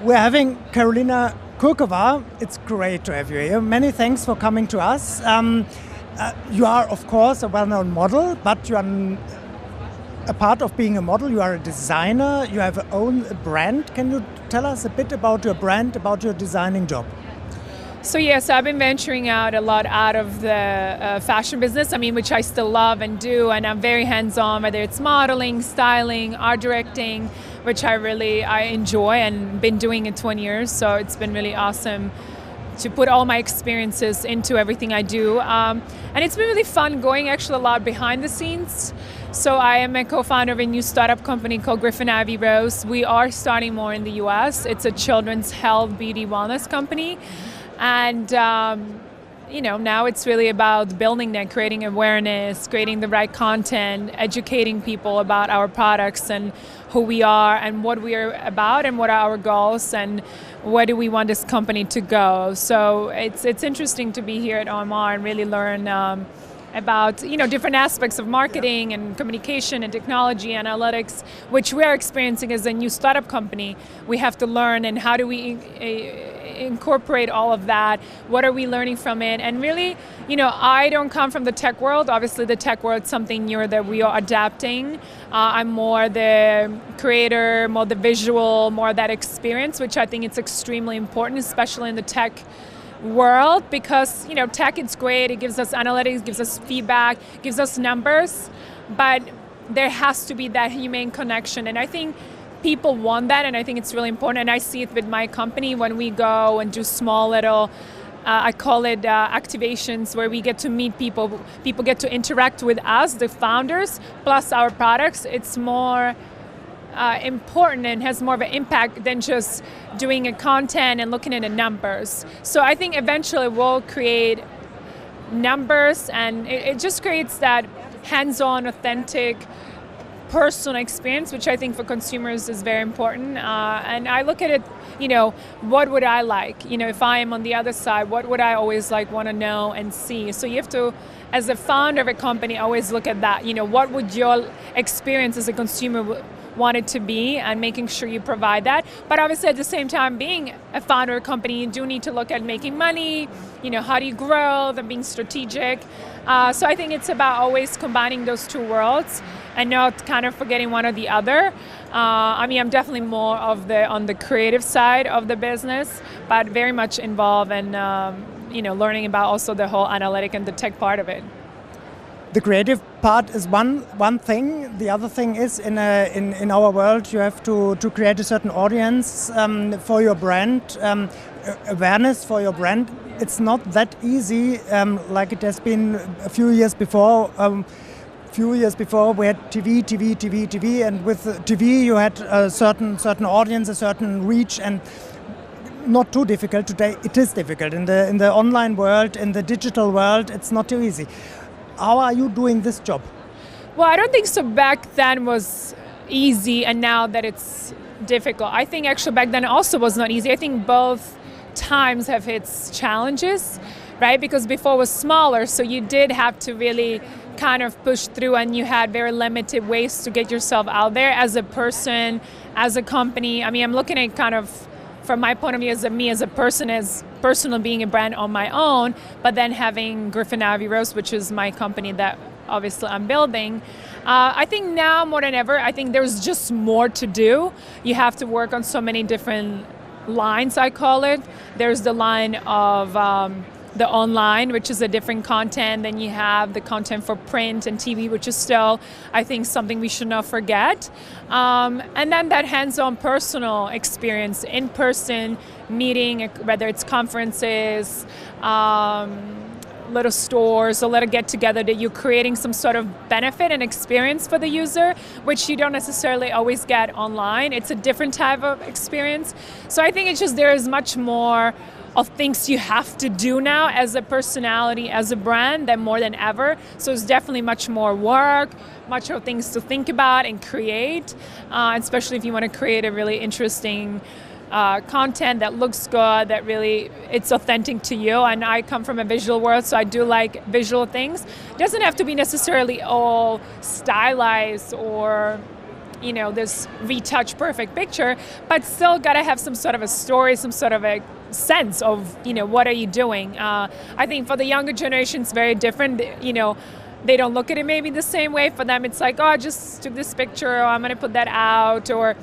We're having Karolina Kurkova. It's great to have you here. Many thanks for coming to us. You are, of course, a well-known model, but you are a part of being a model. You are a designer. You have your own brand. Can you tell us a bit about your brand, about your designing job? So yes, I've been venturing out a lot out of the fashion business, which I still love and do, and I'm very hands-on, whether it's modeling, styling, art directing, which I enjoy and been doing it 20 years, so it's been really awesome to put all my experiences into everything I do. And it's been really fun going actually a lot behind the scenes. So I am a co-founder of a new startup company called Griffin Ivy Rose. We are starting more in the US. It's a children's health, beauty, wellness company. And now it's really about building that, creating awareness, creating the right content, educating people about our products and who we are and what we are about and what are our goals and where do we want this company to go. So it's interesting to be here at OMR and really learn about different aspects of marketing and communication and technology, analytics, which we are experiencing as a new startup company. We have to learn, and how do we incorporate all of that? What are we learning from it? And really, I don't come from the tech world. Obviously, the tech world is something new that we are adapting. I'm more the creator, more the visual, more that experience, which I think it's extremely important, especially in the tech world, because tech, it's great. It gives us analytics, gives us feedback, gives us numbers, but there has to be that human connection, and I think people want that, and I think it's really important. And I see it with my company when we go and do small little I call it activations, where we get to meet people get to interact with us, the founders, plus our products. It's more important and has more of an impact than just doing a content and looking at the numbers. So I think eventually we'll create numbers, and it just creates that hands-on, authentic, personal experience, which I think for consumers is very important. And I look at it, what would I like? If I am on the other side, what would I always want to know and see? So you have to, as a founder of a company, always look at that. What would your experience as a consumer want it to be, and making sure you provide that. But obviously at the same time, being a founder of a company, you do need to look at making money, how do you grow, then being strategic. So I think it's about always combining those two worlds and not kind of forgetting one or the other. I'm definitely more on the creative side of the business, but very much involved in learning about also the whole analytic and the tech part of it. The creative part is one thing. The other thing is in our world, you have to create a certain audience for your brand, awareness for your brand. It's not that easy like it has been a few years before. We had TV, and with TV you had a certain audience, a certain reach, and not too difficult. Today it is difficult in the online world, in the digital world. It's not too easy. How are you doing this job? Well, I don't think so. Back then was easy, and now that it's difficult. I think actually back then also was not easy. I think both times have its challenges, right? Because before was smaller, so you did have to really kind of push through, and you had very limited ways to get yourself out there as a person, as a company. I'm looking at kind of from my point of view as a person, as personal being a brand on my own, but then having Griffin Ivy Rose, which is my company that obviously I'm building. I think now more than ever, I think there's just more to do. You have to work on so many different lines, I call it. There's the line of the online, which is a different content. Then you have the content for print and TV, which is still, I think, something we should not forget. And then that hands-on personal experience, in-person meeting, whether it's conferences, little stores, a little get-together, that you're creating some sort of benefit and experience for the user, which you don't necessarily always get online. It's a different type of experience. So I think it's just there is much more of things you have to do now as a personality, as a brand, than more than ever. So it's definitely much more work, much more things to think about and create, especially if you want to create a really interesting content that looks good, that really it's authentic to you. And I come from a visual world, so I do like visual things. It doesn't have to be necessarily all stylized or this retouched perfect picture, but still got to have some sort of a story, some sort of a sense of, what are you doing? I think for the younger generation, it's very different. They don't look at it maybe the same way. For them, it's like, oh, I just took this picture, or I'm going to put that out, or,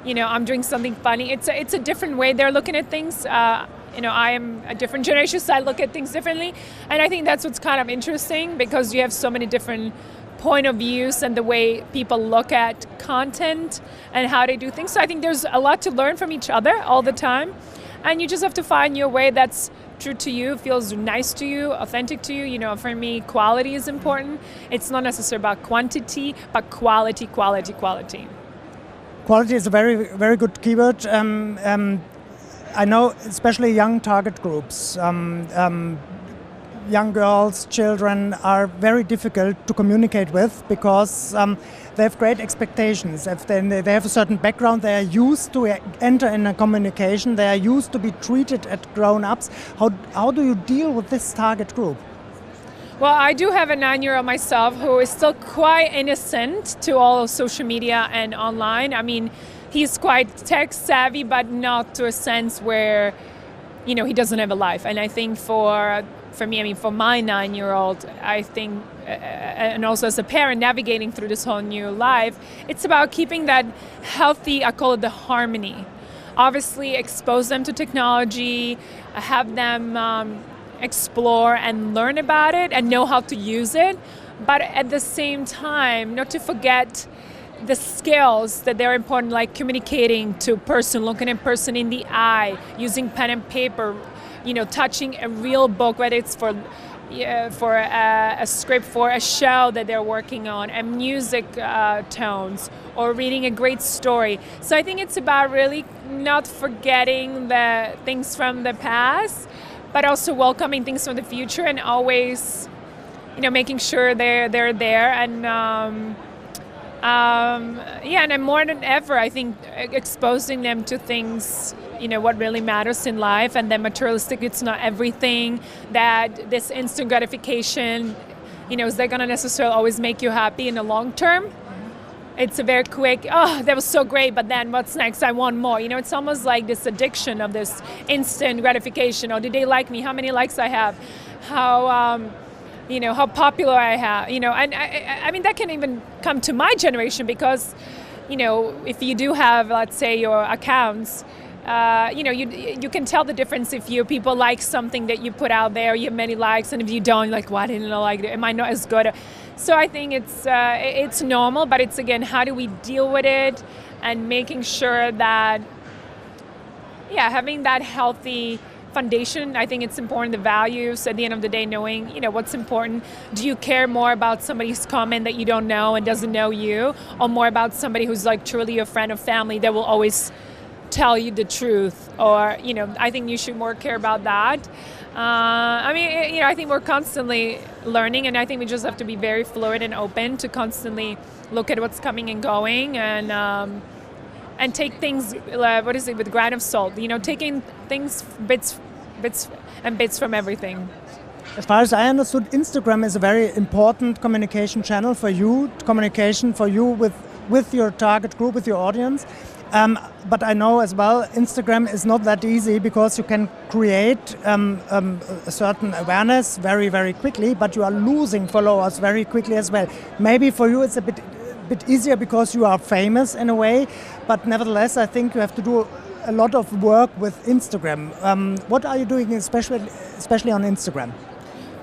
I'm doing something funny. It's a different way they're looking at things. I am a different generation, so I look at things differently. And I think that's what's kind of interesting, because you have so many different point of views and the way people look at content and how they do things. So I think there's a lot to learn from each other all the time. And you just have to find your way that's true to you, feels nice to you, authentic to you. For me, quality is important. It's not necessarily about quantity, but quality. Quality is a very, very good keyword. I know especially young target groups, young girls, children are very difficult to communicate with, because they have great expectations. If they have a certain background, they are used to enter in a communication, they are used to be treated as grown-ups. How do you deal with this target group? Well, I do have a 9-year-old myself who is still quite innocent to all of social media and online. I mean, he's quite tech savvy, but not to a sense where, he doesn't have a life. And I think for me, for my 9-year-old, I think, and also as a parent navigating through this whole new life, it's about keeping that healthy, I call it the harmony. Obviously, expose them to technology, have them explore and learn about it and know how to use it. But at the same time, not to forget the skills that they're important, like communicating to person, looking a person in the eye, using pen and paper, touching a real book, whether it's for a script for a show that they're working on, and music tones, or reading a great story. So I think it's about really not forgetting the things from the past, but also welcoming things from the future, and always, making sure they're there. And and then more than ever, I think exposing them to things, what really matters in life, and then materialistic, it's not everything. That this instant gratification, is that going to necessarily always make you happy in the long term? It's a very quick, oh, that was so great, but then what's next? I want more. It's almost like this addiction of this instant gratification. Oh, did they like me? How many likes I have? How popular I have, and I mean, that can even come to my generation, because, if you do have, let's say, your accounts, you can tell the difference if people like something that you put out there, you have many likes, and if you don't, like, why didn't I like it? Am I not as good? So I think it's normal, but it's, again, how do we deal with it, and making sure that, having that healthy foundation. I think it's important, the values, at the end of the day, knowing, what's important. Do you care more about somebody's comment that you don't know and doesn't know you, or more about somebody who's like truly your friend or family that will always tell you the truth? Or, I think you should more care about that. I think we're constantly learning, and I think we just have to be very fluid and open to constantly look at what's coming and going, and take things, with a grain of salt. Taking things, bits from everything. As far as I understood, Instagram is a very important communication channel for you, with your target group, with your audience. But I know as well, Instagram is not that easy, because you can create a certain awareness very, very quickly, but you are losing followers very quickly as well. Maybe for you it's a bit easier because you are famous in a way, but nevertheless, I think you have to do a lot of work with Instagram. What are you doing especially on Instagram?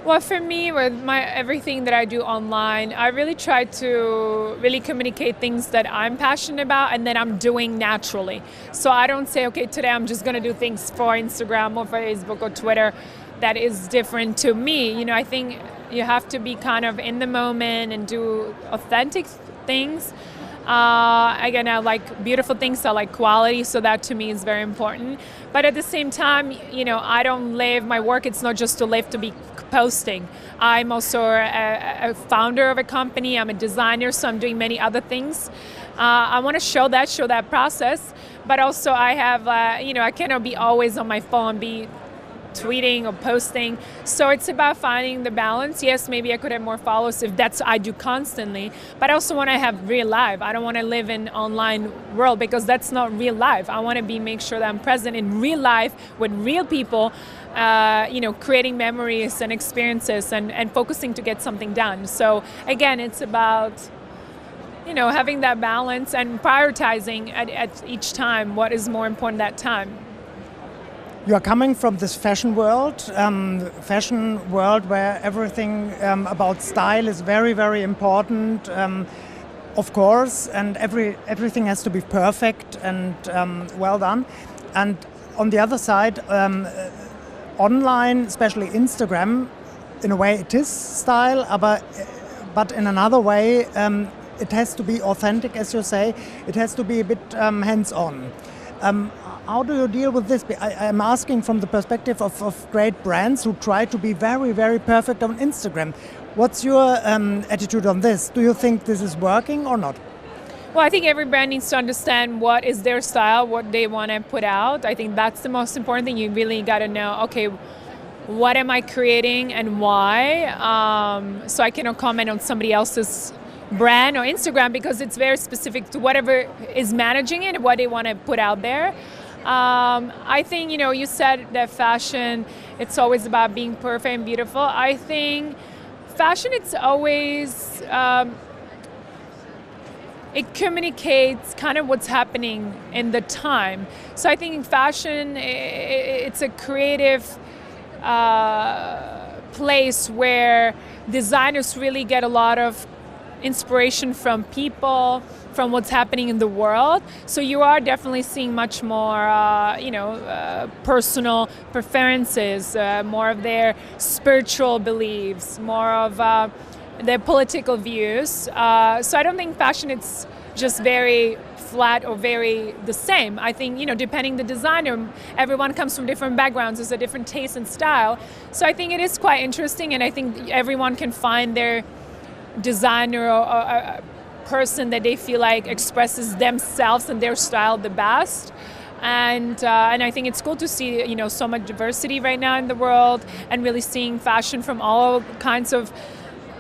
Well, for me, with everything that I do online, I really try to really communicate things that I'm passionate about and that I'm doing naturally. So I don't say, okay, today I'm just going to do things for Instagram or for Facebook or Twitter that is different to me. I think you have to be kind of in the moment and do authentic things. Again, I like beautiful things, I like quality, so that to me is very important. But at the same time, I don't live my work, it's not just to live to be posting. I'm also a founder of a company, I'm a designer, so I'm doing many other things. I want to show that process, but also I have, I cannot be always on my phone, be tweeting or posting. So it's about finding the balance. Yes, maybe I could have more followers if that's I do constantly, but I also want to have real life. I don't want to live in online world because that's not real life. I want to make sure that I'm present in real life with real people, creating memories and experiences and focusing to get something done. So again, it's about having that balance and prioritizing at each time what is more important that time. You are coming from this fashion world where everything about style is very, very important, of course, and everything has to be perfect and well done. And on the other side, online, especially Instagram, in a way it is style, but in another way, it has to be authentic, as you say. It has to be a bit hands-on. How do you deal with this? I'm asking from the perspective of great brands who try to be very, very perfect on Instagram. What's your attitude on this? Do you think this is working or not? Well, I think every brand needs to understand what is their style, what they want to put out. I think that's the most important thing. You really got to know, okay, what am I creating and why? So I cannot comment on somebody else's brand or Instagram because it's very specific to whatever is managing it and what they want to put out there. I think, you said that fashion, it's always about being perfect and beautiful. I think fashion, it's always, it communicates kind of what's happening in the time. So I think fashion, it's a creative place where designers really get a lot of inspiration from people, from what's happening in the world. So you are definitely seeing much more, personal preferences, more of their spiritual beliefs, more of their political views. So I don't think fashion it's just very flat or very the same. I think, depending the designer, everyone comes from different backgrounds, there's a different taste and style. So I think it is quite interesting, and I think everyone can find their designer or a person that they feel like expresses themselves and their style the best. And I think it's cool to see so much diversity right now in the world and really seeing fashion from all kinds of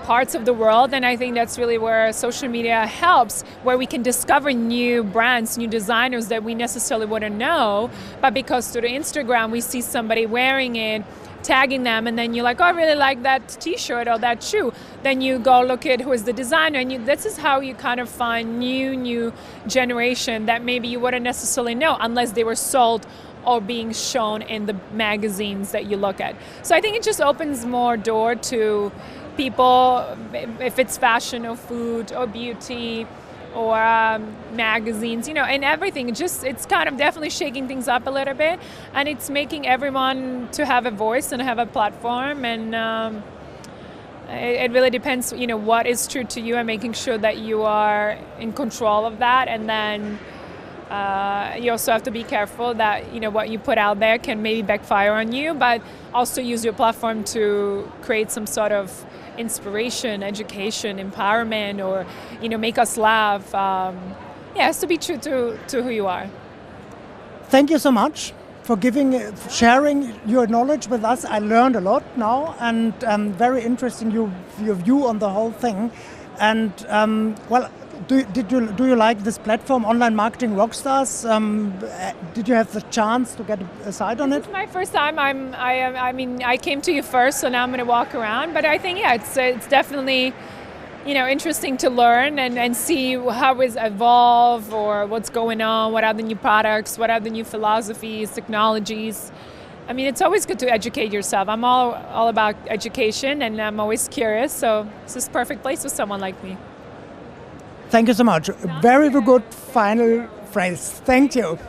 parts of the world. And I think that's really where social media helps, where we can discover new brands, new designers that we necessarily wouldn't know, but because through the Instagram we see somebody wearing it, tagging them, and then you're like, oh, I really like that t-shirt or that shoe. Then you go look at who is the designer, and this is how you kind of find new generation that maybe you wouldn't necessarily know unless they were sold or being shown in the magazines that you look at. So I think it just opens more door to people, if it's fashion or food or beauty or magazines, and everything. It's kind of definitely shaking things up a little bit, and it's making everyone to have a voice and have a platform, and it really depends, what is true to you and making sure that you are in control of that. And then you also have to be careful that, what you put out there can maybe backfire on you, but also use your platform to create some sort of inspiration, education, empowerment, or make us laugh. It has to be true to who you are. Thank you so much for sharing your knowledge with us. I learned a lot now, and very interesting your view on the whole thing. And do you like this platform, Online Marketing Rockstars? Did you have the chance to get a site on it? It's my first time. I came to you first, so now I'm going to walk around. But I think it's definitely interesting to learn and see how it's evolved or what's going on, what are the new products, what are the new philosophies, technologies. It's always good to educate yourself. I'm all about education, and I'm always curious. So this is a perfect place for someone like me. Thank you so much. Very good final phrase. Thank you.